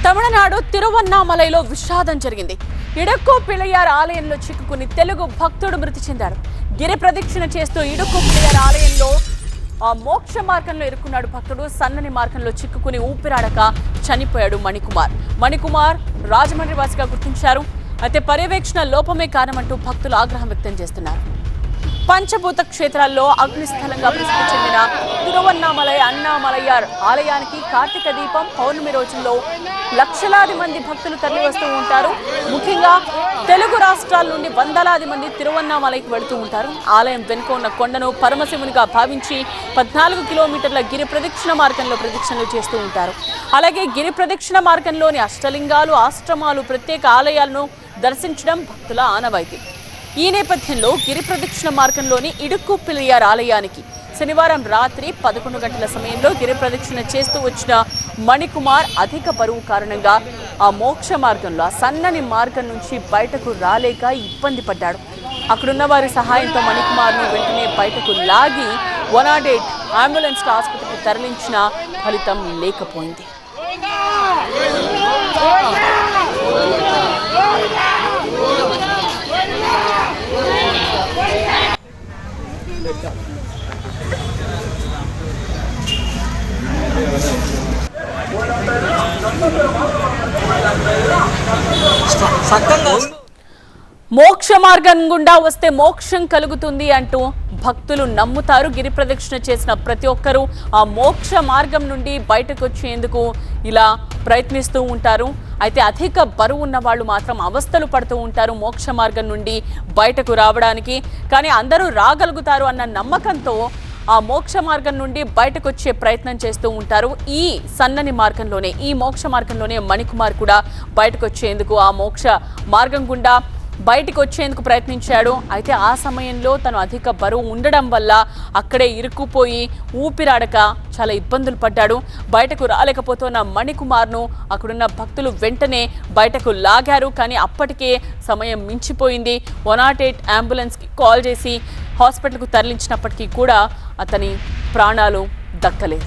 తమిళనాడు తిరువన్నామలైలో విషాదం జరిగింది. ఇడుక్కు పిళ్ళయ్యార్ ఆలయంలో చిక్కుకుని తెలుగు భక్తుడు మృతి చెందాడు. గిరి ప్రదక్షిణ చేస్తూ ఇడుక్కు పిళ్ళయ్యార్ ఆలయంలో మోక్ష మార్గంలో ఇరుక్కున్నాడు భక్తుడు. సన్నని మార్గంలో చిక్కుకుని ఊపిరాడక చనిపోయాడు మణికుమార్ రాజమండ్రి వాసిగా గుర్తించారు. అయితే పర్యవేక్షణ లోపమే కారణమంటూ భక్తులు ఆగ్రహం వ్యక్తం చేస్తున్నారు. పంచభూత క్షేత్రాల్లో అగ్నిస్థలంగా ప్రసిద్ధి చెందిన తిరువన్నామలై అన్నామలయ్యార్ ఆలయానికి కార్తీక దీపం పౌర్ణమి రోజుల్లో లక్షలాది మంది భక్తులు తరలివస్తూ ఉంటారు. ముఖ్యంగా తెలుగు రాష్ట్రాల నుండి వందలాది మంది తిరువన్నామలైకి వెళుతూ ఉంటారు. ఆలయం వెనుక ఉన్న కొండను పరమశివునిగా భావించి 14 కిలోమీటర్ల గిరి ప్రదక్షిణ మార్గంలో ప్రదక్షిణలు చేస్తూ ఉంటారు. అలాగే గిరి ప్రదక్షిణ మార్గంలోని అష్టలింగాలు, ఆశ్రమాలు, ప్రత్యేక ఆలయాలను దర్శించడం భక్తుల ఆనవాయితీ. ఈ నేపథ్యంలో గిరి ప్రదక్షిణ మార్గంలోని ఇడుక్కు పిళ్ళయ్యార్ ఆలయానికి శనివారం రాత్రి 11 గంటల సమయంలో గిరి ప్రదక్షిణ చేస్తూ వచ్చిన మణికుమార్ అధిక బరువు కారణంగా ఆ మోక్ష మార్గంలో సన్నని మార్గం నుంచి బయటకు రాలేక ఇబ్బంది పడ్డాడు. అక్కడున్న వారి సహాయంతో మణికుమార్ను వెంటనే బయటకు లాగి 108 అంబులెన్స్ ఆసుపత్రికి తరలించిన ఫలితం లేకపోయింది. మోక్ష మార్గం గుండా వస్తే మోక్షం కలుగుతుంది అంటూ భక్తులు నమ్ముతారు. గిరి ప్రదక్షిణ చేసిన ప్రతి ఒక్కరూ ఆ మోక్ష మార్గం నుండి బయటకు వచ్చేందుకు ఇలా ప్రయత్నిస్తూ ఉంటారు. అయితే అధిక బరువు ఉన్న వాళ్ళు మాత్రం అవస్థలు పడుతూ ఉంటారు మోక్ష మార్గం నుండి బయటకు రావడానికి. కానీ అందరూ రాగలుగుతారు అన్న నమ్మకంతో ఆ మోక్ష మార్గం నుండి బయటకు వచ్చే ప్రయత్నం చేస్తూ ఉంటారు. ఈ సన్నని మార్గంలోనే, ఈ మోక్ష మార్గంలోనే మణికుమార్ కూడా బయటకు వచ్చేందుకు ఆ మోక్ష మార్గం గుండా బయటకు వచ్చేందుకు ప్రయత్నించాడు. అయితే ఆ సమయంలో తను అధిక బరువు ఉండడం వల్ల అక్కడే ఇరుక్కుపోయి ఊపిరాడక చాలా ఇబ్బందులు పడ్డాడు. బయటకు రాలేకపోతున్న మణికుమార్ను అక్కడున్న భక్తులు వెంటనే బయటకు లాగారు. కానీ అప్పటికే సమయం మించిపోయింది. 108 అంబులెన్స్కి కాల్ చేసి హాస్పిటల్కు తరలించినప్పటికీ కూడా అతని ప్రాణాలు దక్కలేదు.